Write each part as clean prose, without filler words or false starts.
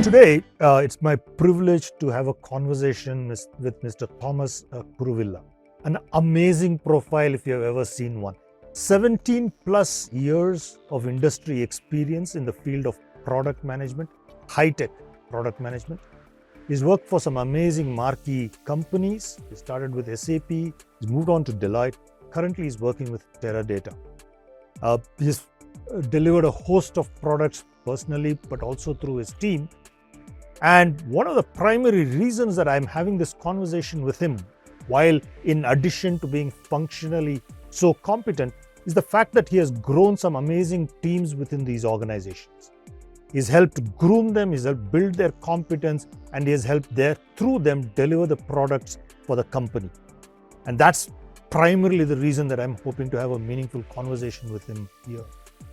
Today, it's my privilege to have a conversation with Mr. Thomas Kuruvilla. An amazing profile if you have ever seen one. 17 plus years of industry experience in the field of product management, high-tech product management. He's worked for some amazing marquee companies. He started with SAP, he's moved on to Deloitte. Currently, he's working with Teradata. He's delivered a host of products personally, but also through his team. And one of the primary reasons that I'm having this conversation with him, while in addition to being functionally so competent, is the fact that he has grown some amazing teams within these organizations. He's helped groom them, he's helped build their competence, and he has helped through them deliver the products for the company. And that's primarily the reason that I'm hoping to have a meaningful conversation with him here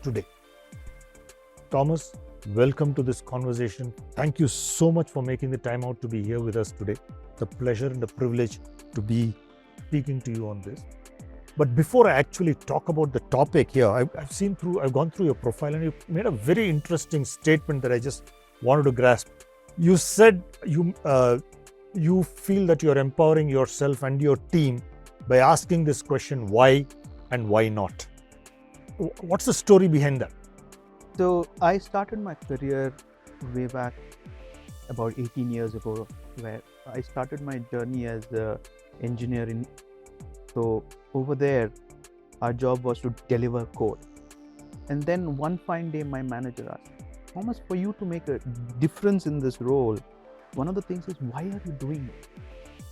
today. Thomas, welcome to this conversation. Thank you so much for making the time out to be here with us today. It's a pleasure and a privilege to be speaking to you on this. But before I actually talk about the topic here, I've gone through your profile, and you made a very interesting statement that I just wanted to grasp. You said you feel that you're empowering yourself and your team by asking this question, why and why not? What's the story behind that? So I started my career way back about 18 years ago, where I started my journey as an engineer. So over there, our job was to deliver code. And then one fine day, my manager asked, Thomas, for you to make a difference in this role, one of the things is, why are you doing it?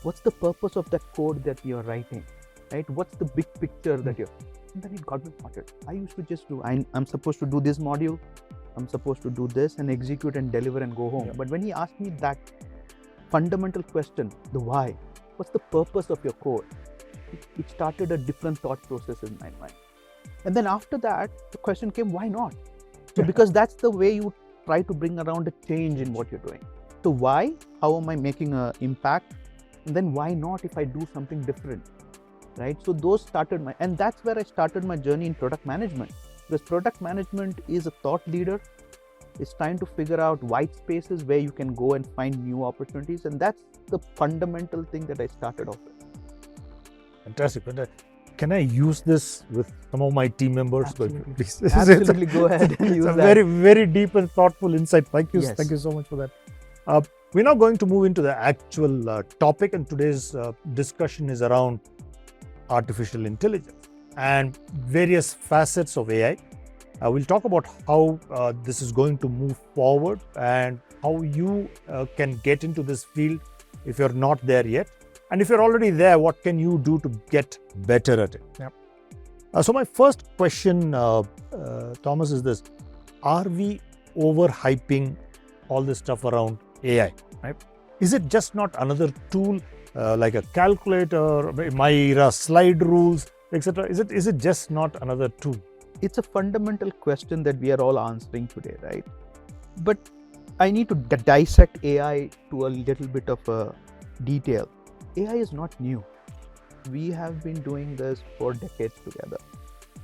What's the purpose of that code that you're writing, right? What's the big picture that you're... And then it got me started. I used to just do, I'm supposed to do this module, I'm supposed to do this and execute and deliver and go home. Yeah. But when he asked me that fundamental question, the why, what's the purpose of your code? It started a different thought process in my mind. And then after that, the question came, why not? So because that's the way you try to bring around a change in what you're doing. So why? How am I making an impact? And then why not if I do something different? Right? So those started and that's where I started my journey in product management. Because product management is a thought leader. It's trying to figure out white spaces where you can go and find new opportunities. And that's the fundamental thing that I started off with. Fantastic. Can I use this with some of my team members? Absolutely. Please. Absolutely. Go ahead and use that. It's a very, very deep and thoughtful insight. Thank you. Yes. Thank you so much for that. We're now going to move into the actual topic, and today's discussion is around artificial intelligence and various facets of AI. We'll talk about how this is going to move forward and how you can get into this field if you're not there yet. And if you're already there, what can you do to get better at it? Yeah. So my first question, Thomas, is this. Are we overhyping all this stuff around AI? Right? Is it just not another tool like a calculator, my slide rules, etc.? Is it just not another tool? It's a fundamental question that we are all answering today, right? But I need to dissect AI to a little bit of a detail. AI is not new. We have been doing this for decades together.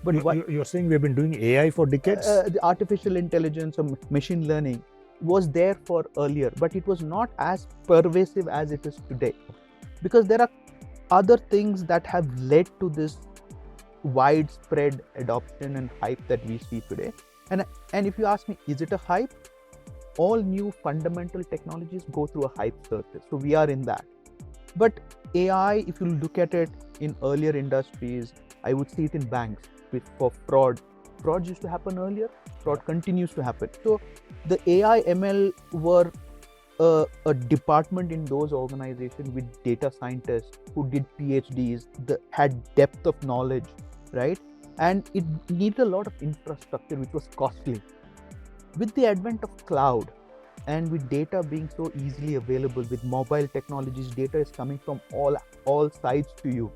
But you're saying we've been doing AI for decades? The artificial intelligence or machine learning was there for earlier, but it was not as pervasive as it is today. Because there are other things that have led to this widespread adoption and hype that we see today. And if you ask me, is it a hype? All new fundamental technologies go through a hype circle. So we are in that. But AI, if you look at it in earlier industries, I would see it in banks for fraud. Fraud used to happen earlier. Fraud continues to happen. So the AI ML were a department in those organizations with data scientists who did PhDs, had depth of knowledge, right? And it needed a lot of infrastructure, which was costly. With the advent of cloud and with data being so easily available, with mobile technologies, data is coming from all sides to you.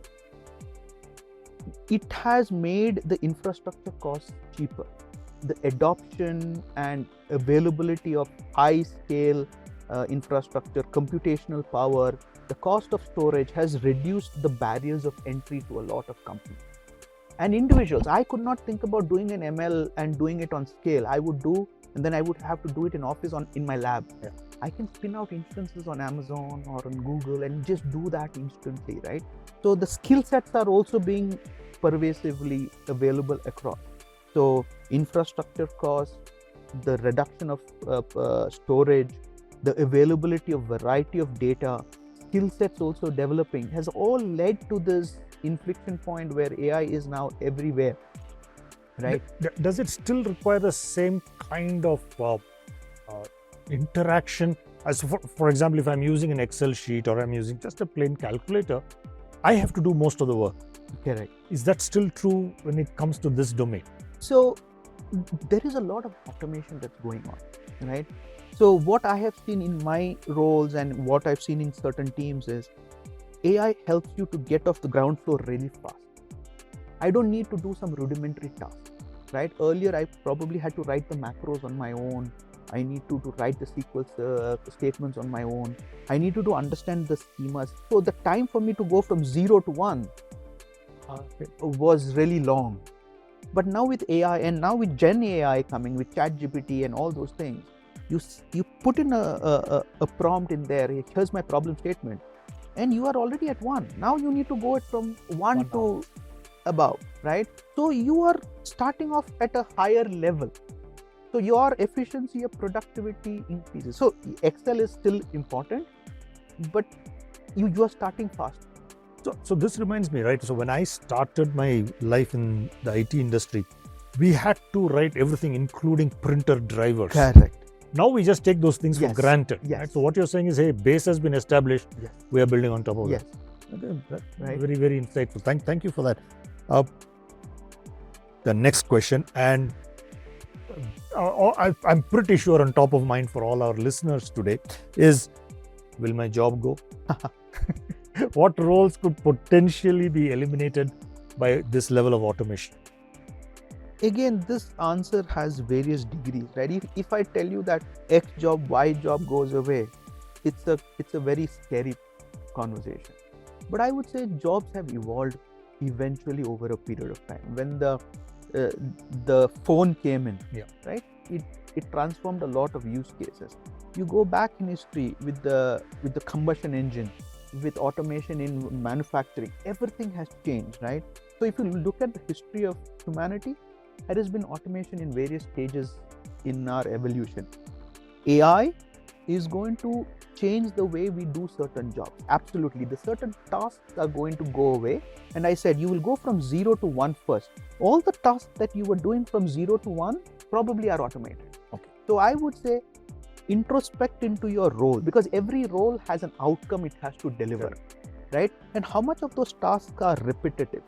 It has made the infrastructure costs cheaper. The adoption and availability of high-scale infrastructure, computational power, the cost of storage has reduced the barriers of entry to a lot of companies. And individuals, I could not think about doing an ML and doing it on scale. I would do, and then I would have to do it in office in my lab. Yeah. I can spin out instances on Amazon or on Google and just do that instantly, right? So the skill sets are also being pervasively available across. So infrastructure costs, the reduction of storage, the availability of variety of data, skill sets also developing has all led to this inflection point where AI is now everywhere, right? Does it still require the same kind of interaction as, for example, if I'm using an Excel sheet or I'm using just a plain calculator, I have to do most of the work. Correct. Is that still true when it comes to this domain? So there is a lot of automation that's going on, right? So what I have seen in my roles and what I've seen in certain teams is AI helps you to get off the ground floor really fast. I don't need to do some rudimentary tasks, right? Earlier, I probably had to write the macros on my own. I need to write the SQL statements on my own. I needed to understand the schemas. So the time for me to go from 0 to 1 was really long. But now with AI and now with Gen AI coming, with ChatGPT and all those things, you put in a prompt in there, here's my problem statement, and you are already at 1. Now you need to go it from 1 to above, right? So you are starting off at a higher level. So your efficiency, your productivity increases. So Excel is still important, but you are starting fast. So this reminds me, right? So when I started my life in the IT industry, we had to write everything, including printer drivers. Correct. Now we just take those things for granted. Yes. Right? So what you're saying is, hey, base has been established. Yes. We are building on top of yes. that. Okay, that's right. Very, very insightful. Thank you for that. The next question, and I'm pretty sure on top of mind for all our listeners today, is, will my job go? What roles could potentially be eliminated by this level of automation? Again, this answer has various degrees, right? If I tell you that X job, Y job goes away, it's a very scary conversation. But I would say jobs have evolved eventually over a period of time. When the phone came in, right? It transformed a lot of use cases. You go back in history with the combustion engine, with automation in manufacturing, everything has changed, right? So if you look at the history of humanity, there has been automation in various stages in our evolution. AI is going to change the way we do certain jobs. Absolutely. The certain tasks are going to go away. And I said, you will go from 0 to 1 first. All the tasks that you were doing from 0 to 1 probably are automated. Okay. So I would say, introspect into your role, because every role has an outcome it has to deliver, right? And how much of those tasks are repetitive,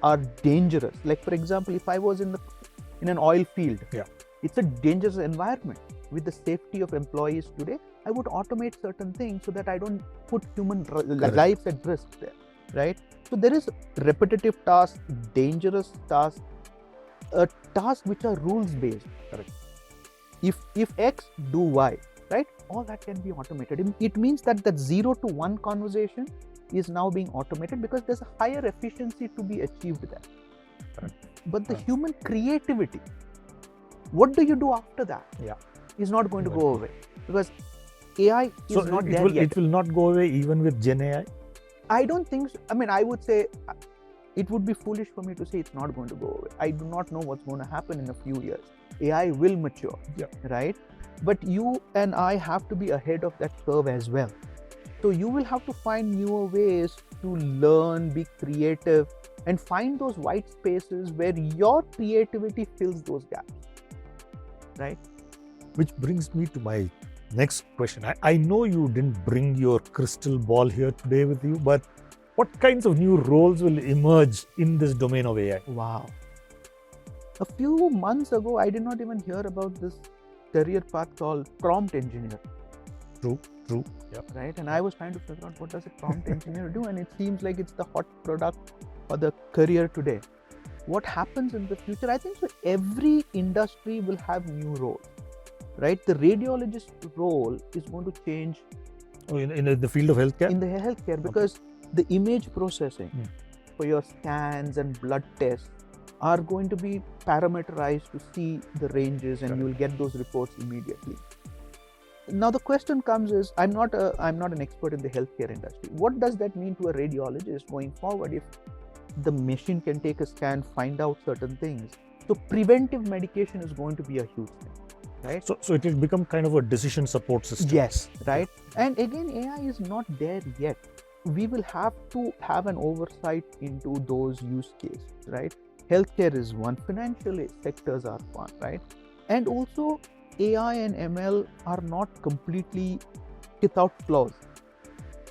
are dangerous? Like, for example, if I was in an oil field, it's a dangerous environment. With the safety of employees today, I would automate certain things so that I don't put human lives at risk there, right? So there is repetitive tasks, dangerous tasks, tasks which are rules based. Correct. If X, do Y, right? All that can be automated. It means that 0 to 1 conversation is now being automated because there's a higher efficiency to be achieved there. Correct. But the human creativity, what do you do after that? Is not going to go away because AI is not there yet. It will not go away even with Gen AI? I don't think so. I mean, I would say it would be foolish for me to say it's not going to go away. I do not know what's going to happen in a few years. AI will mature, right? But you and I have to be ahead of that curve as well. So you will have to find newer ways to learn, be creative, and find those white spaces where your creativity fills those gaps, right? Which brings me to my next question. I know you didn't bring your crystal ball here today with you, but what kinds of new roles will emerge in this domain of AI? Wow. A few months ago, I did not even hear about this career path called prompt engineer. True. Right? And I was trying to figure out what does a prompt engineer do, and it seems like it's the hot product or the career today. What happens in the future? I think so every industry will have new roles, right? The radiologist role is going to change. Oh, in the field of healthcare? In the healthcare, because the image processing for your scans and blood tests are going to be parameterized to see the ranges, and you will get those reports immediately. Now the question comes is, I'm not an expert in the healthcare industry. What does that mean to a radiologist going forward if the machine can take a scan, find out certain things? So preventive medication is going to be a huge thing, right? So it will become kind of a decision support system. Yes, right. And again, AI is not there yet. We will have to have an oversight into those use cases, right? Healthcare is one, financial sectors are one, right? And also AI and ML are not completely without flaws.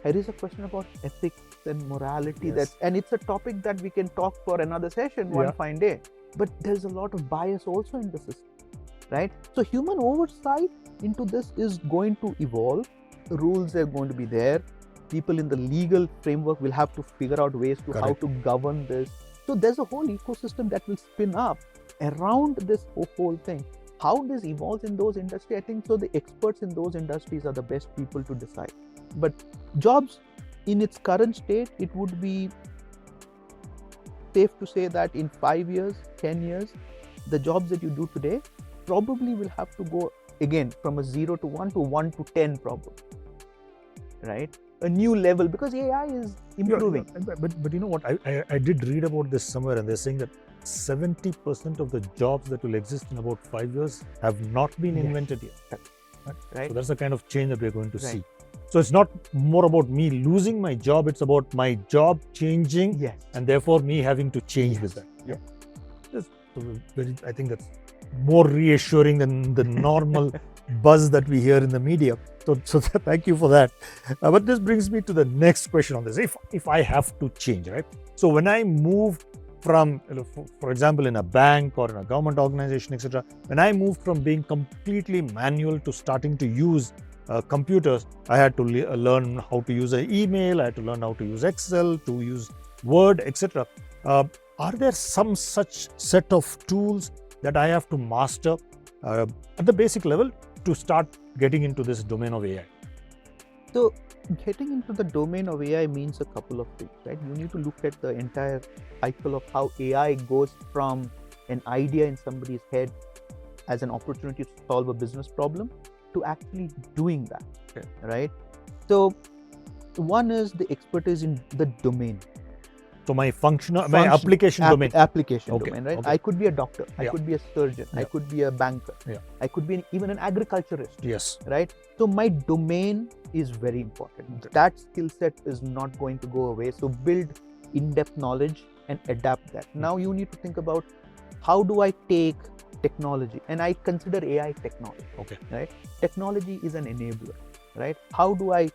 There is a question about ethics and morality, Yes. and it's a topic that we can talk for another session one fine day. But there's a lot of bias also in the system, right? So human oversight into this is going to evolve. Rules are going to be there. People in the legal framework will have to figure out ways to how to govern this. So there's a whole ecosystem that will spin up around this whole thing. How this evolves in those industries, I think so the experts in those industries are the best people to decide. But jobs in its current state, it would be safe to say that in 5 years, 10 years, the jobs that you do today probably will have to go again from a 0 to 1 to 1 to 10 probably, right? A new level, because AI is improving. But you know what, I did read about this somewhere, and they're saying that 70% of the jobs that will exist in about 5 years have not been invented yet. Right. So that's the kind of change that we're going to see. So it's not more about me losing my job, it's about my job changing and therefore me having to change with that. I think that's more reassuring than the normal buzz that we hear in the media. So thank you for that. But this brings me to the next question on this. If I have to change, right? So when I move from, for example, in a bank or in a government organization, etc., when I moved from being completely manual to starting to use computers, I had to learn how to use an email, I had to learn how to use Excel, to use Word, etc. Are there some such set of tools that I have to master at the basic level to start getting into this domain of AI? So getting into the domain of AI means a couple of things, right? You need to look at the entire cycle of how AI goes from an idea in somebody's head as an opportunity to solve a business problem to actually doing that, right? So one is the expertise in the domain. So my application domain. Application domain, right? Okay. I could be a doctor, I could be a surgeon, I could be a banker, I could be even an agriculturist. Yes. Right? So my domain is very important. That skill set is not going to go away. So build in-depth knowledge and adapt that. Now you need to think about, how do I take technology, and I consider AI technology. Right? Technology is an enabler, right? How do I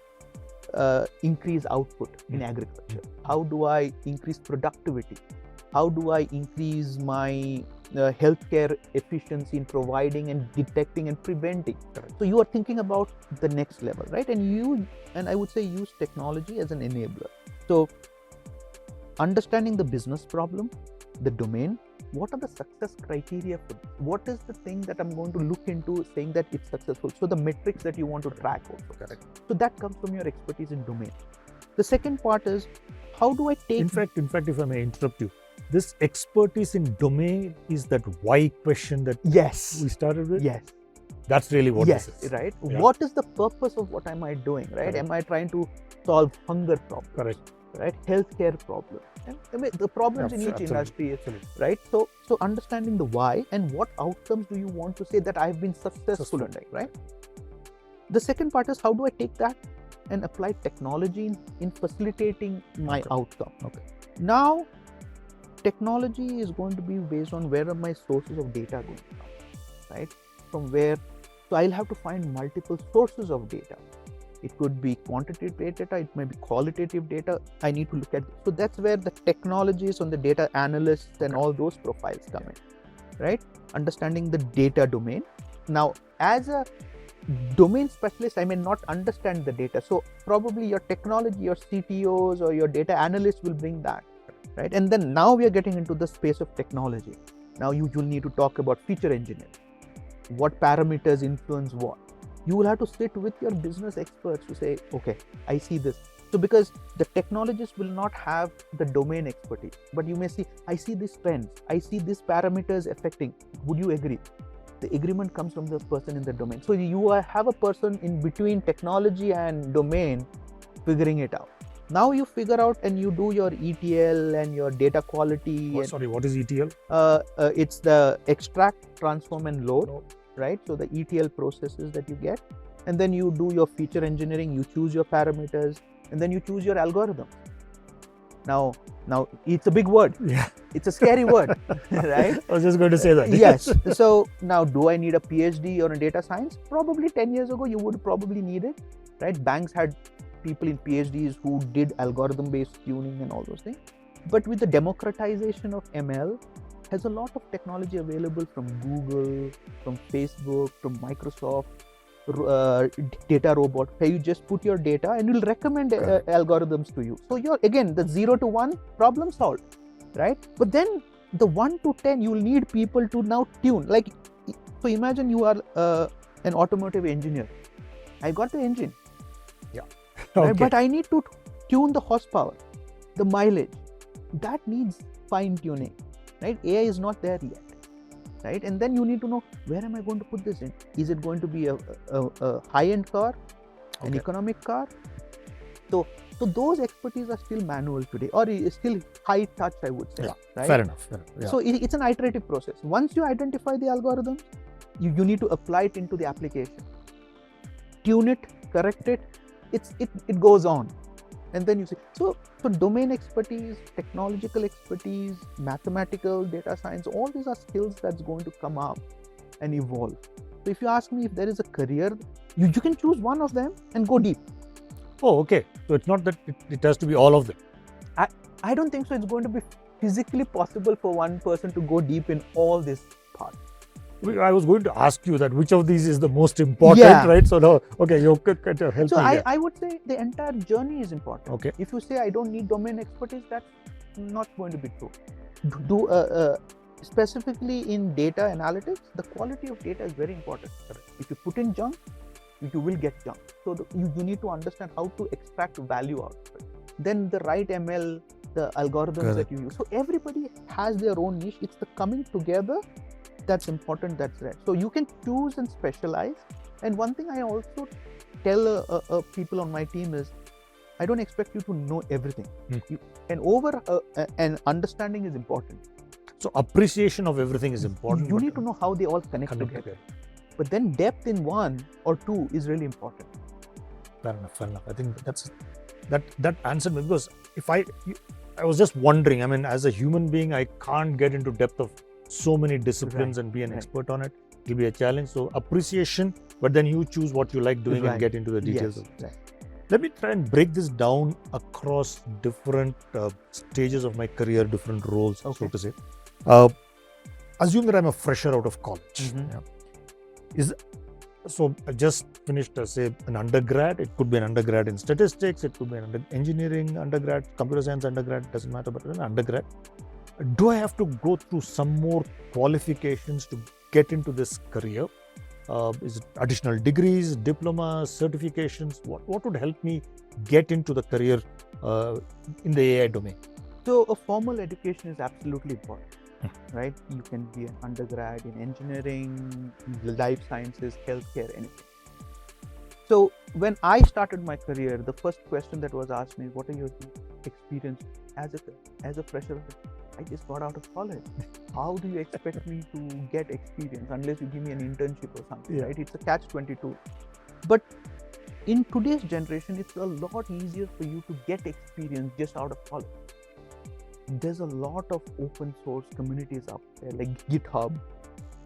increase output in agriculture? How do I increase productivity? How do I increase my healthcare efficiency in providing and detecting and preventing? So you are thinking about the next level, right? And I would say use technology as an enabler. So understanding the business problem, the domain, what are the success criteria for this? What is the thing that I'm going to look into saying that it's successful? So the metrics that you want to track also. So that comes from your expertise in domain. The second part is, how do I take... In fact, if I may interrupt you, this expertise in domain is that why question that we started with? Yes. That's really what this is. Right? Yeah. What is the purpose of what am I doing, right? Am I trying to solve hunger problems? Right? Healthcare problems. And I mean, the problems in each industry, right? So understanding the why and what outcomes do you want to say that I've been successful in, right? The second part is, how do I take that and apply technology in facilitating my outcome? Now, technology is going to be based on where are my sources of data going to come, right? From where, so I'll have to find multiple sources of data. It could be quantitative data, it may be qualitative data. I need to look at, so that's where the technologies on the data analysts and all those profiles come in, right? Understanding the data domain. Now, as a domain specialist, I may not understand the data. So probably your technology, your CTOs or your data analysts will bring that, right? And then now we are getting into the space of technology. Now you will need to talk about feature engineering. What parameters influence what? You will have to sit with your business experts to say, okay, I see this. So because the technologists will not have the domain expertise, but you may see, I see these trends, I see these parameters affecting. Would you agree? the agreement comes from the person in the domain. So you have a person in between technology and domain figuring it out. Now you figure out and you do your ETL and your data quality. Sorry, what is ETL? It's the extract, transform and load, right? So the ETL processes that you get, and then you do your feature engineering, you choose your parameters, and then you choose your algorithm. Now it's a big word. Yeah. It's a scary word, right? I was just going to say that. Yes. So now, do I need a PhD or a data science? Probably 10 years ago, you would probably need it, right? Banks had people in PhDs who did algorithm-based tuning and all those things. But with the democratization of ML, has a lot of technology available from Google, from Facebook, from Microsoft, data robot, where you just put your data and it'll recommend algorithms to you. So you're, again, the 0 to 1 problem solved, right? But then the 1 to 10, you'll need people to now tune. Like, so imagine you are an automotive engineer. I got the engine. Yeah. Right? Okay. But I need to tune the horsepower, the mileage. That needs fine tuning, right? AI is not there yet, right? And then you need to know, where am I going to put this in? Is it going to be a high-end car, an economic car? So those expertise are still manual today, or is still high touch, I would say. Yeah, right? fair enough. Yeah. So it's an iterative process. Once you identify the algorithm, you need to apply it into the application, tune it, correct it. It goes on, and then you see. So domain expertise, technological expertise, mathematical, data science, all these are skills that's going to come up and evolve. So if you ask me if there is a career, you can choose one of them and go deep. Oh, okay. So it's not that it has to be all of them. I don't think so. It's going to be physically possible for one person to go deep in all these parts. I was going to ask you that which of these is the most important, right? So now, okay, you can help so me. I would say the entire journey is important. Okay. If you say I don't need domain expertise, that's not going to be true. Specifically in data analytics, the quality of data is very important. If you put in junk, you will get junk. So you need to understand how to extract value out of it. Then the right ML, the algorithms that you use. So everybody has their own niche. It's the coming together that's important, that's right. So you can choose and specialize. And one thing I also tell people on my team is, I don't expect you to know everything. And understanding is important. So appreciation of everything is important. You need to know how they all connect together. But then depth in one or two is really important. Fair enough. I think that answered me, because I was just wondering, I mean, as a human being, I can't get into depth of so many disciplines and be an expert on it. It'll be a challenge. So appreciation, but then you choose what you like doing and get into the details. Yes. Let me try and break this down across different stages of my career, different roles, so to say. Assume that I'm a fresher out of college. So I just finished, say, an undergrad. It could be an undergrad in statistics. It could be an engineering undergrad, computer science undergrad, doesn't matter, but an undergrad. Do I have to go through some more qualifications to get into this career? Is it additional degrees, diplomas, certifications? What would help me get into the career in the AI domain? So a formal education is absolutely important, right? You can be an undergrad in engineering, life sciences, healthcare, anything. So when I started my career, the first question that was asked me, what are your experience as a fresher? I just got out of college. How do you expect me to get experience unless you give me an internship or something, right? It's a catch-22. But in today's generation, it's a lot easier for you to get experience just out of college. There's a lot of open source communities up there, like GitHub.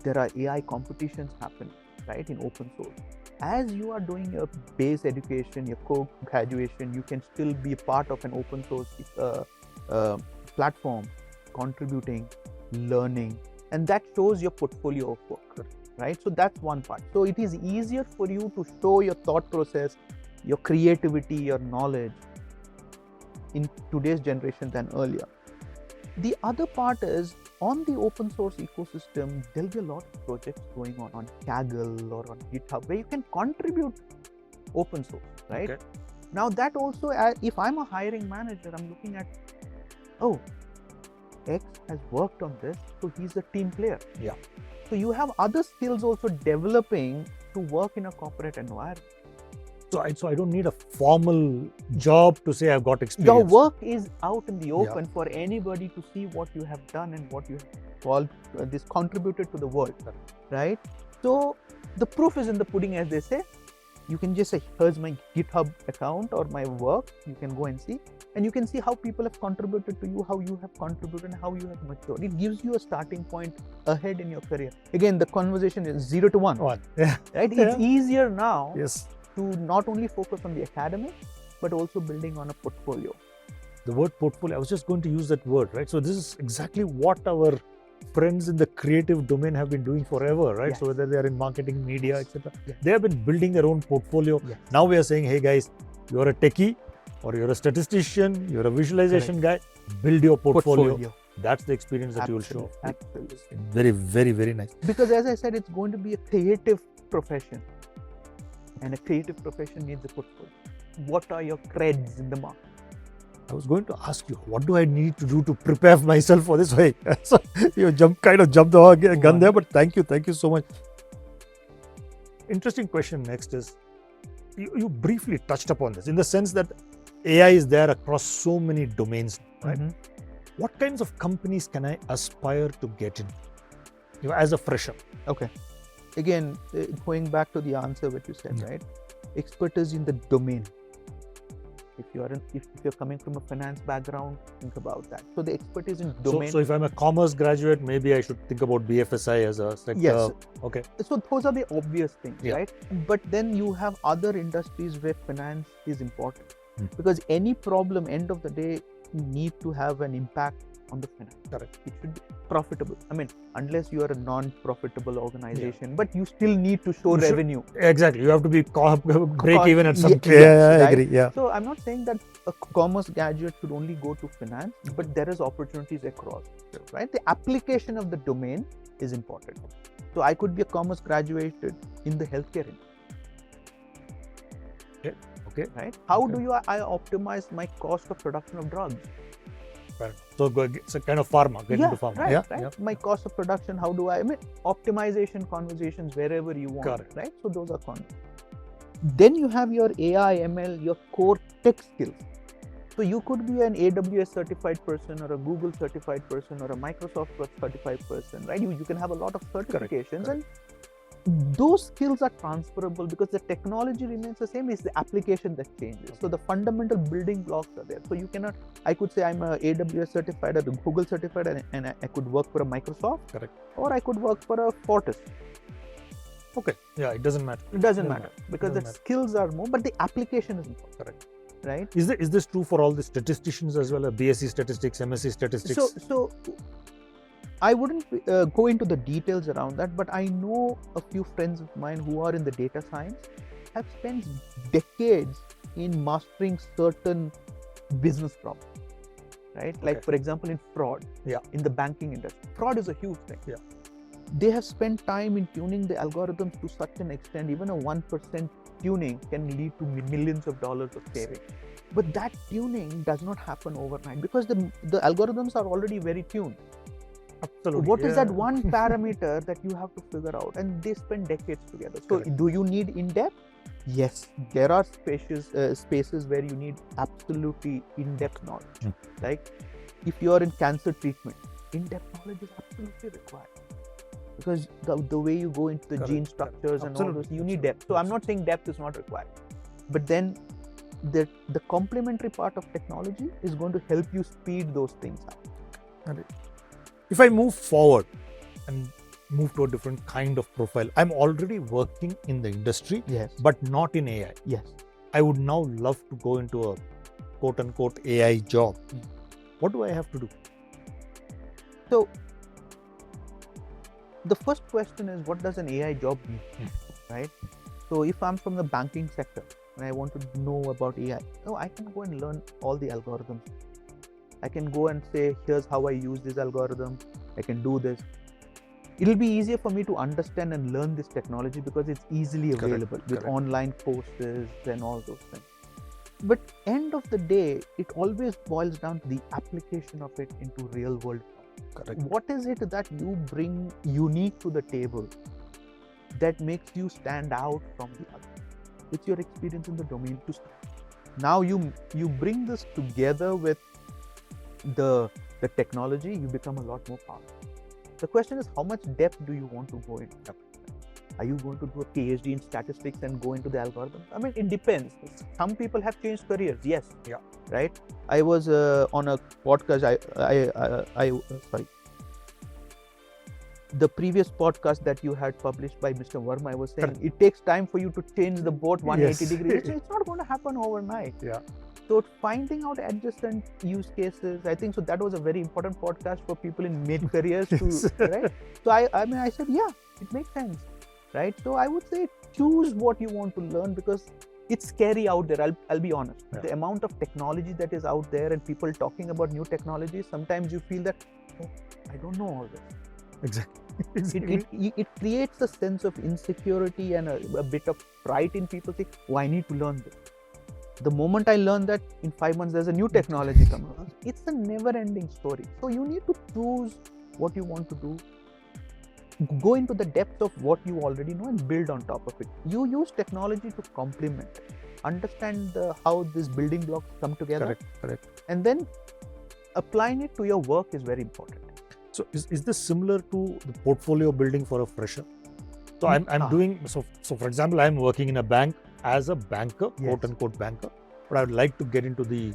There are AI competitions happening, right, in open source. As you are doing your base education, your co-graduation, you can still be part of an open source platform, contributing, learning, and that shows your portfolio of work, right? So that's one part. So it is easier for you to show your thought process, your creativity, your knowledge in today's generation than earlier. The other part is, on the open source ecosystem, there'll be a lot of projects going on Kaggle or on GitHub, where you can contribute open source, right? Okay. Now that also, if I'm a hiring manager, I'm looking at, X has worked on this, so he's a team player. Yeah. So you have other skills also developing to work in a corporate environment. So I don't need a formal job to say I've got experience. Your work is out in the open for anybody to see what you have done and what you have this contributed to the world, right? So the proof is in the pudding, as they say. You can just say, here's my GitHub account or my work. You can go and see, and you can see how people have contributed to you, how you have contributed, and how you have matured. It gives you a starting point ahead in your career. Again, the conversation is 0 to 1. Yeah. Right? It's easier now to not only focus on the academic, but also building on a portfolio. The word portfolio, I was just going to use that word, right? So this is exactly what our friends in the creative domain have been doing forever, right? Yes. So whether they are in marketing, media, etc., Yes. they have been building their own portfolio. Yes. Now we are saying, hey guys, you're a techie or you're a statistician, you're a visualization guy, build your portfolio. That's the experience that you will show. Absolutely. Very, very, very nice. Because as I said, it's going to be a creative profession, and a creative profession needs a portfolio. What are your creds in the market? I was going to ask you, what do I need to do to prepare myself for this way? So you kind of jumped the gun there, but thank you so much. Interesting question next is, you briefly touched upon this in the sense that AI is there across so many domains, right? What kinds of companies can I aspire to get in, as a fresher? Okay. Again, going back to the answer what you said, right? Expertise in the domain. If you're coming from a finance background, think about that. So the expertise in domain. So if I'm a commerce graduate, maybe I should think about BFSI as a sector. Yes. Okay. So those are the obvious things, right? But then you have other industries where finance is important, because any problem, end of the day, you need to have an impact on the finance. Correct. It should be profitable. I mean, unless you are a non-profitable organization, but you still need to show revenue. Exactly. You have to be break even at some place. I agree. Yeah. So I'm not saying that a commerce graduate should only go to finance, but there is opportunities across, right? The application of the domain is important. So I could be a commerce graduated in the healthcare industry. Okay. Right? How do I optimize my cost of production of drugs? So it's a kind of pharma, get into pharma. Right. My cost of production, how do I mean, optimization conversations wherever you want, right? So those are conversations. Then you have your AI, ML, your core tech skills. So you could be an AWS certified person or a Google certified person or a Microsoft certified person, right? You can have a lot of certifications. And those skills are transferable because the technology remains the same, it's the application that changes. So the fundamental building blocks are there. So you cannot, I could say I'm a AWS certified or Google certified and I could work for a Microsoft. Or I could work for a Fortis. Okay. Yeah, it doesn't matter. It doesn't matter because the skills are more, but the application is important. Correct. Right? Is this true for all the statisticians as well, BSc statistics, MSc statistics? So I wouldn't go into the details around that, but I know a few friends of mine who are in the data science have spent decades in mastering certain business problems, right? Like for example, in fraud, in the banking industry, fraud is a huge thing. They have spent time in tuning the algorithms to such an extent, even a 1% tuning can lead to millions of dollars of saving. But that tuning does not happen overnight because the algorithms are already very tuned. Absolutely. What is that one parameter that you have to figure out? And they spend decades together. So do you need in-depth? Yes, there are spaces where you need absolutely in-depth knowledge. Like if you are in cancer treatment, in-depth knowledge is absolutely required. Because the way you go into the gene structures and all those, you need depth. So I'm not saying depth is not required. But then the complementary part of technology is going to help you speed those things up. If I move forward and move to a different kind of profile, I'm already working in the industry, but not in AI. I would now love to go into a quote-unquote AI job. What do I have to do? So the first question is, what does an AI job mean, right? So if I'm from the banking sector and I want to know about AI, I can go and learn all the algorithms. I can go and say, here's how I use this algorithm. I can do this. It'll be easier for me to understand and learn this technology because it's easily available with online courses and all those things. But end of the day, it always boils down to the application of it into real world. Correct. What is it that you bring unique to the table that makes you stand out from the other? It's your experience in the domain to start. Now you bring this together with the technology, you become a lot more powerful. The question is, how much depth do you want to go into? Are you going to do a PhD in statistics and go into the algorithm? I mean, it depends. Some people have changed careers. Yes. Yeah. Right. I was on a podcast. Sorry. The previous podcast that you had published by Mr. Verma, I was saying it takes time for you to change the boat 180 degrees. It's not going to happen overnight. Yeah. So finding out adjacent use cases, I think so that was a very important podcast for people in mid-careers right? So I said, yeah, it makes sense, right? So I would say choose what you want to learn, because it's scary out there. I'll be honest. Yeah. The amount of technology that is out there and people talking about new technologies, sometimes you feel that, oh, I don't know all this. Exactly. It creates a sense of insecurity and a bit of pride in people saying, oh, I need to learn this. The moment I learn that, in 5 months there's a new technology coming along. It's a never-ending story. So you need to choose what you want to do. Go into the depth of what you already know and build on top of it. You use technology to complement. Understand how these building blocks come together. Correct. And then applying it to your work is very important. So is this similar to the portfolio building for a fresher? So I'm doing, so for example, I'm working in a bank as a banker, quote unquote banker, but I would like to get into the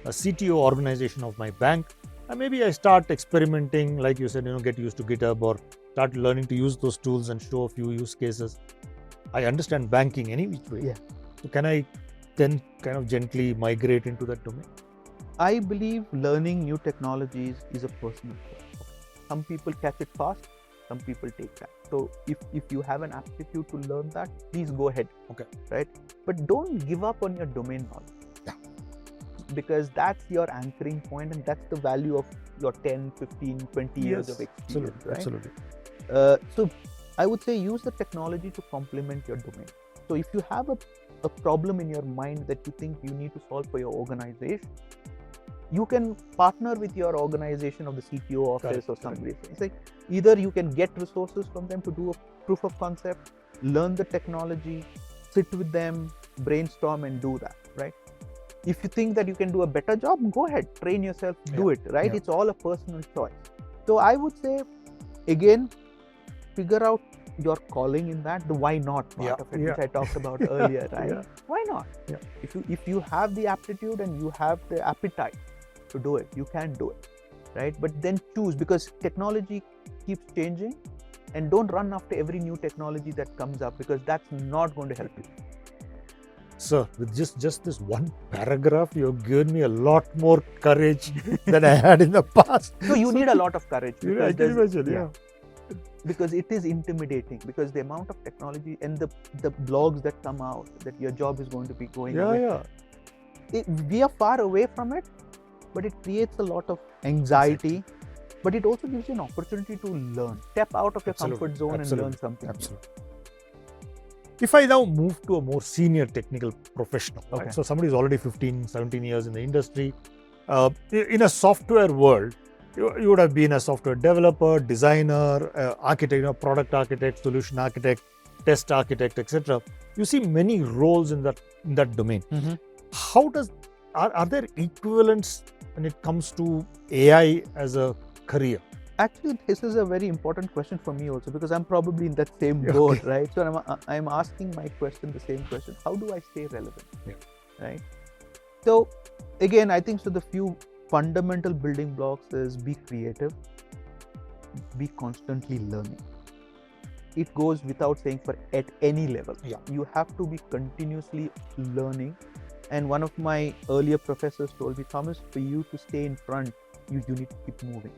CTO organization of my bank. And maybe I start experimenting, like you said, get used to GitHub or start learning to use those tools and show a few use cases. I understand banking any which way. Yeah. So can I then kind of gently migrate into that domain? I believe learning new technologies is a personal choice. Some people catch it fast, some people take time. So if you have an aptitude to learn that, please go ahead. Okay. Right? But don't give up on your domain knowledge. Yeah. Because that's your anchoring point and that's the value of your 10, 15, 20 years of experience. Absolutely. Right? So I would say use the technology to complement your domain. So if you have a problem in your mind that you think you need to solve for your organization, you can partner with your organization of the CTO office or somebody. It's like either you can get resources from them to do a proof of concept, learn the technology, sit with them, brainstorm and do that, right? If you think that you can do a better job, go ahead, train yourself, do it, right? It's all a personal choice. So I would say, again, figure out your calling in that, the why not part of it, which I talked about earlier, right? Why not? Yeah. If you have the aptitude and you have the appetite to do it, you can do it, right? But then choose, because technology keeps changing, and don't run after every new technology that comes up, because that's not going to help you. Sir, with just this one paragraph, you've given me a lot more courage than I had in the past. So you need a lot of courage. I can imagine, Because it is intimidating, because the amount of technology and the blogs that come out that your job is going to be going away. We are far away from it, but it creates a lot of anxiety, but it also gives you an opportunity to learn. Step out of your comfort zone and learn something. Absolutely. If I now move to a more senior technical professional, right? So somebody is already 15, 17 years in the industry, in a software world, you would have been a software developer, designer, architect, product architect, solution architect, test architect, etc. You see many roles in that domain. Mm-hmm. How are there equivalents when it comes to AI as a career? Actually, this is a very important question for me also, because I'm probably in that same boat, right? So I'm asking my question, the same question. How do I stay relevant? Right? So again, I think so the few fundamental building blocks is be creative, be constantly learning. It goes without saying at any level. You have to be continuously learning. And one of my earlier professors told me, Thomas, for you to stay in front, you need to keep moving.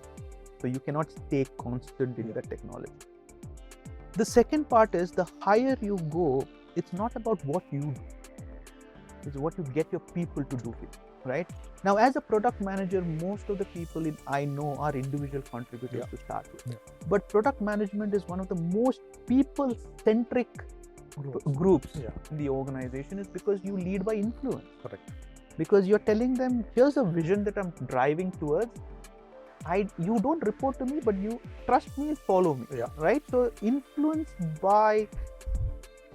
So you cannot stay constant in the technology. The second part is, the higher you go, it's not about what you do. It's what you get your people to do it, right? Now, as a product manager, most of the people I know are individual contributors to start with. But product management is one of the most people-centric groups in the organization, is because you lead by influence. Correct. because you're telling them, here's a vision that I'm driving towards. You don't report to me, but you trust me and follow me. Yeah. Right? So influence by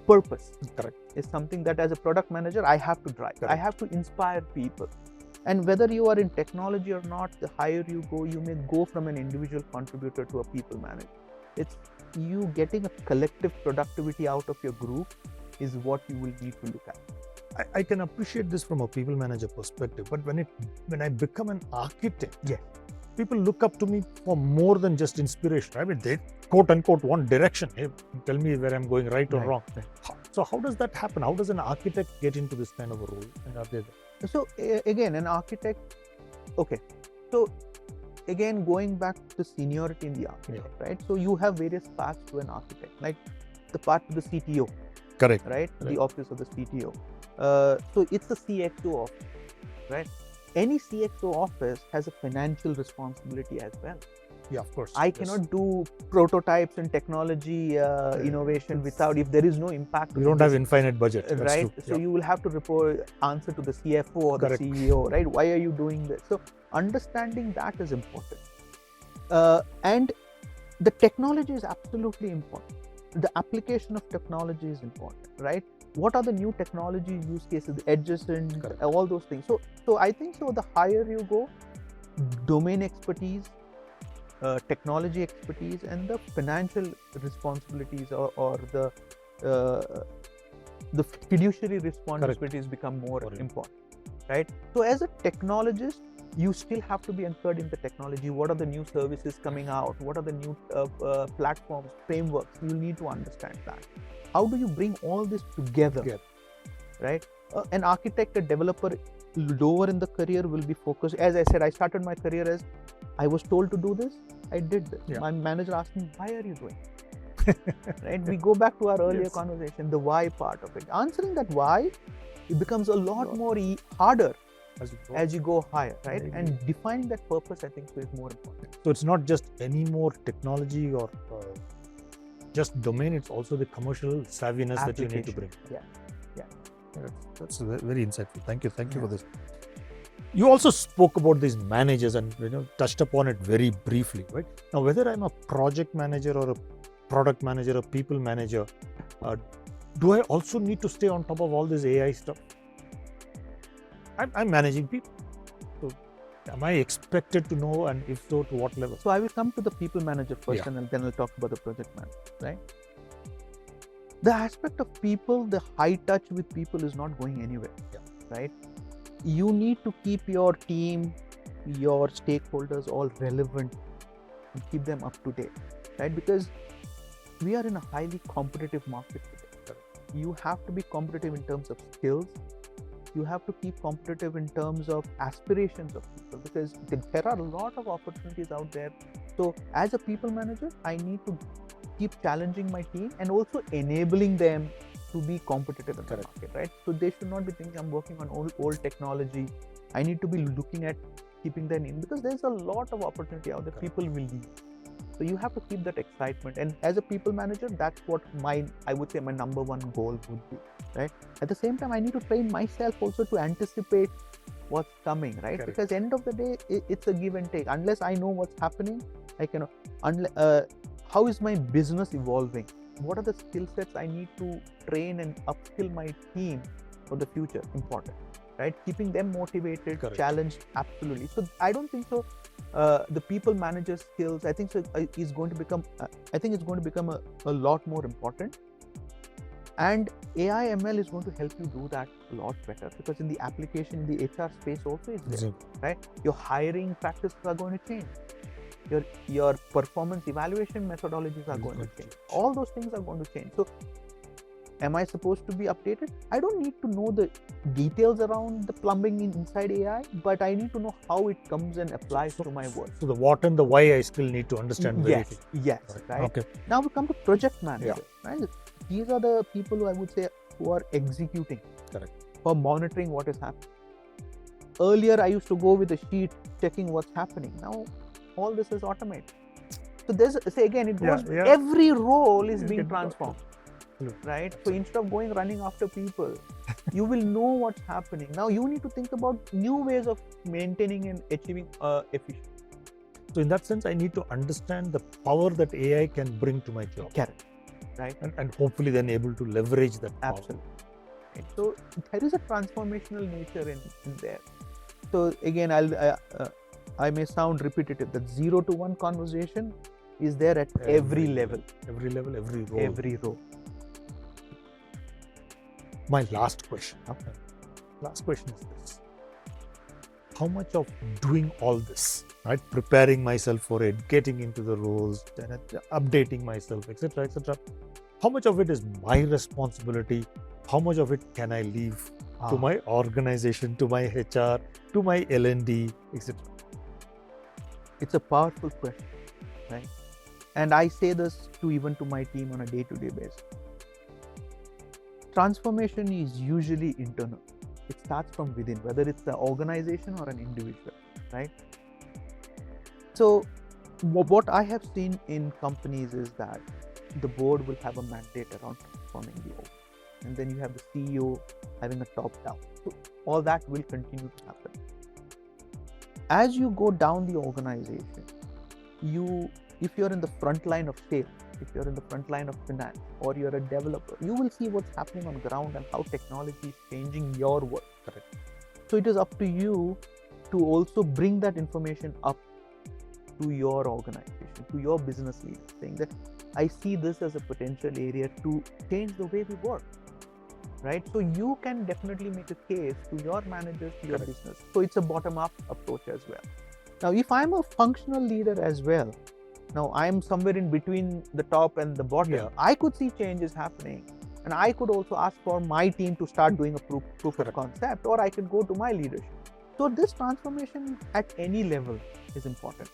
purpose. Correct. Is something that as a product manager, I have to drive. Correct. I have to inspire people. And whether you are in technology or not, the higher you go, you may go from an individual contributor to a people manager. It's you getting a collective productivity out of your group is what you will need to look at. I can appreciate this from a people manager perspective, but when I become an architect, Yes. people look up to me for more than just inspiration. I mean, they quote unquote want direction. Hey, tell me where I'm going, right or wrong. Right. So how does that happen? How does an architect get into this kind of a role? And are they there? So again, an architect, okay. So again, going back to seniority in the architect, right? So you have various paths to an architect, like the path to the CTO, Correct. right? Right. The office of the CTO. So it's the CXO office, right? Any CXO office has a financial responsibility as well. Yeah, of course. I cannot do prototypes and technology innovation without, if there is no impact. You don't have infinite budget. That's right? true. So you will have to answer to the CFO or Correct. the CEO, right? Why are you doing this? So understanding that is important. And the technology is absolutely important. The application of technology is important, right? What are the new technology use cases, the adjacent, Correct. all those things. So I think so the higher you go, domain expertise, technology expertise, and the financial responsibilities or the fiduciary responsibilities become more important, right? So as a technologist, you still have to be anchored in the technology. What are the new services coming out? What are the new platforms, frameworks? You need to understand that. How do you bring all this together, right? An architect, a developer, lower in the career will be focused. As I said, I started my career as I was told to do this, I did this. Yeah. My manager asked me, why are you doing it? Right? We go back to our earlier conversation, the why part of it. Answering that why, it becomes a lot more harder as you go higher, right? And defining that purpose, I think, is more important. So it's not just any more technology or just domain, it's also the commercial savviness that you need to bring. Yeah. That's very insightful. Thank you for this. You also spoke about these managers and touched upon it very briefly, right? Now, whether I'm a project manager or a product manager, a people manager, do I also need to stay on top of all this AI stuff? I'm managing people. So am I expected to know, and if so, to what level? So I will come to the people manager first, and then I'll talk about the project manager, right? The aspect of people, the high touch with people is not going anywhere, right? You need to keep your team, your stakeholders all relevant and keep them up to date, right? Because we are in a highly competitive market today. You have to be competitive in terms of skills. You have to keep competitive in terms of aspirations of people, because there are a lot of opportunities out there. So as a people manager, I need to keep challenging my team and also enabling them to be competitive in the market, right? So they should not be thinking I'm working on old technology. I need to be looking at keeping them in, because there's a lot of opportunity out there. People will leave. So you have to keep that excitement. And as a people manager, that's what I would say my number one goal would be, right? At the same time, I need to train myself also to anticipate what's coming, right? Because end of the day, it's a give and take. Unless I know what's happening, I cannot. How is my business evolving? What are the skill sets I need to train and upskill my team for the future? Important, right? Keeping them motivated, challenged, absolutely. So I don't think so. The people manager skills, I think so, is going to become. I think it's going to become a lot more important. And AI ML is going to help you do that a lot better, because in the application, the HR space also is there, right? Your hiring practices are going to change. Your performance evaluation methodologies are going to change. All those things are going to change. So am I supposed to be updated? I don't need to know the details around the plumbing inside AI, but I need to know how it comes and applies to my work. So the what and the why I still need to understand. Yes, right. Okay. Now we come to project manager, right? These are the people who I would say who are executing, for monitoring what is happening. Earlier, I used to go with a sheet checking what's happening. Now all this is automated. So there's, it goes, every role is being transformed, right? So instead of running after people, You will know what's happening. Now you need to think about new ways of maintaining and achieving efficiency. So in that sense, I need to understand the power that AI can bring to my job. Correct. Right. And hopefully then able to leverage that power. Absolutely. Right. So there is a transformational nature in there. So again, I may sound repetitive. That 0 to 1 conversation is there at every level. Every level, every role. Every role. My last question. Okay. Last question is this. How much of doing all this, right, preparing myself for it, getting into the roles, and updating myself, etc., how much of it is my responsibility? How much of it can I leave to my organization, to my HR, to my L&D, etc.? It's a powerful question, right? And I say this even to my team on a day-to-day basis. Transformation is usually internal. It starts from within, whether it's the organization or an individual, right? So what I have seen in companies is that the board will have a mandate around transforming the org. And then you have the CEO having a top-down. So all that will continue to happen. As you go down the organization, if you're in the front line of sales, if you're in the front line of finance, or you're a developer, you will see what's happening on ground and how technology is changing your work. Correct. So it is up to you to also bring that information up to your organization, to your business leader, saying that I see this as a potential area to change the way we work. Right? So you can definitely make a case to your managers, to your business. So it's a bottom-up approach as well. Now, if I'm a functional leader as well, now I'm somewhere in between the top and the bottom, I could see changes happening. And I could also ask for my team to start doing a proof of concept, or I can go to my leadership. So this transformation at any level is important.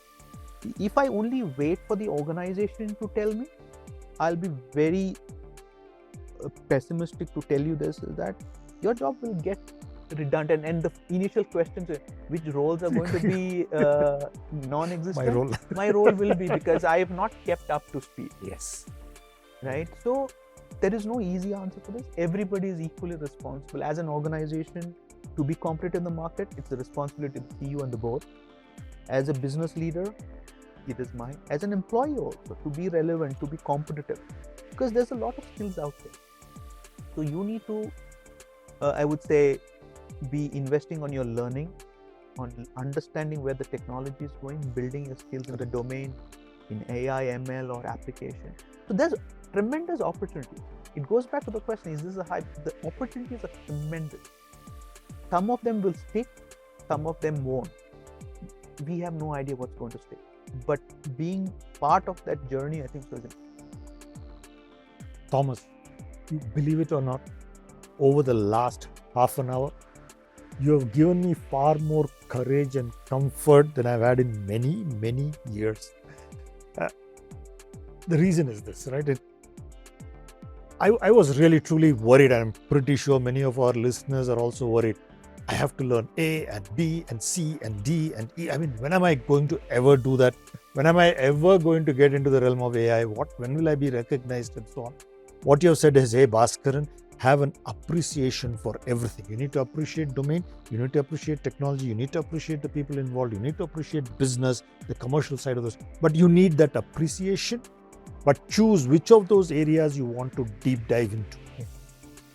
If I only wait for the organization to tell me, I'll be very pessimistic to tell you this, is that your job will get redundant, and the initial questions are which roles are going to be non-existent. My role will be, because I have not kept up to speed. Yes. Right. So there is no easy answer for this. Everybody is equally responsible. As an organization, to be competitive in the market, it's the responsibility of the CEO and the board. As a business leader, it is mine. As an employee also, to be relevant, to be competitive, because there's a lot of skills out there. So you need to, I would say, be investing on your learning, on understanding where the technology is going, building your skills in the domain, in AI, ML, or application. So there's tremendous opportunity. It goes back to the question, is this a hype? The opportunities are tremendous. Some of them will stick, some of them won't. We have no idea what's going to stick. But being part of that journey, I think so is important. Thomas, you believe it or not, over the last half an hour, you have given me far more courage and comfort than I've had in many, many years. The reason is this, right? I was really truly worried, and I'm pretty sure many of our listeners are also worried. I have to learn A and B and C and D and E. I mean, when am I going to ever do that? When am I ever going to get into the realm of AI? When will I be recognized and so on? What you have said is, hey, Bhaskaran, have an appreciation for everything. You need to appreciate domain, you need to appreciate technology, you need to appreciate the people involved, you need to appreciate business, the commercial side of this. But you need that appreciation, but choose which of those areas you want to deep dive into.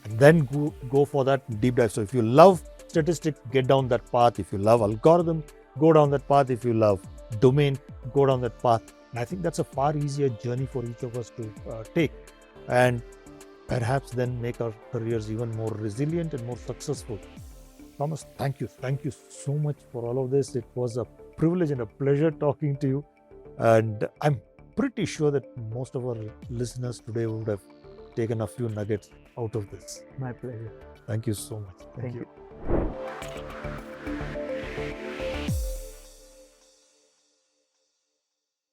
And then go for that deep dive. So if you love statistics, get down that path. If you love algorithm, go down that path. If you love domain, go down that path. And I think that's a far easier journey for each of us to take, and perhaps then make our careers even more resilient and more successful. Thomas, thank you. Thank you so much for all of this. It was a privilege and a pleasure talking to you. And I'm pretty sure that most of our listeners today would have taken a few nuggets out of this. My pleasure. Thank you so much. Thank you.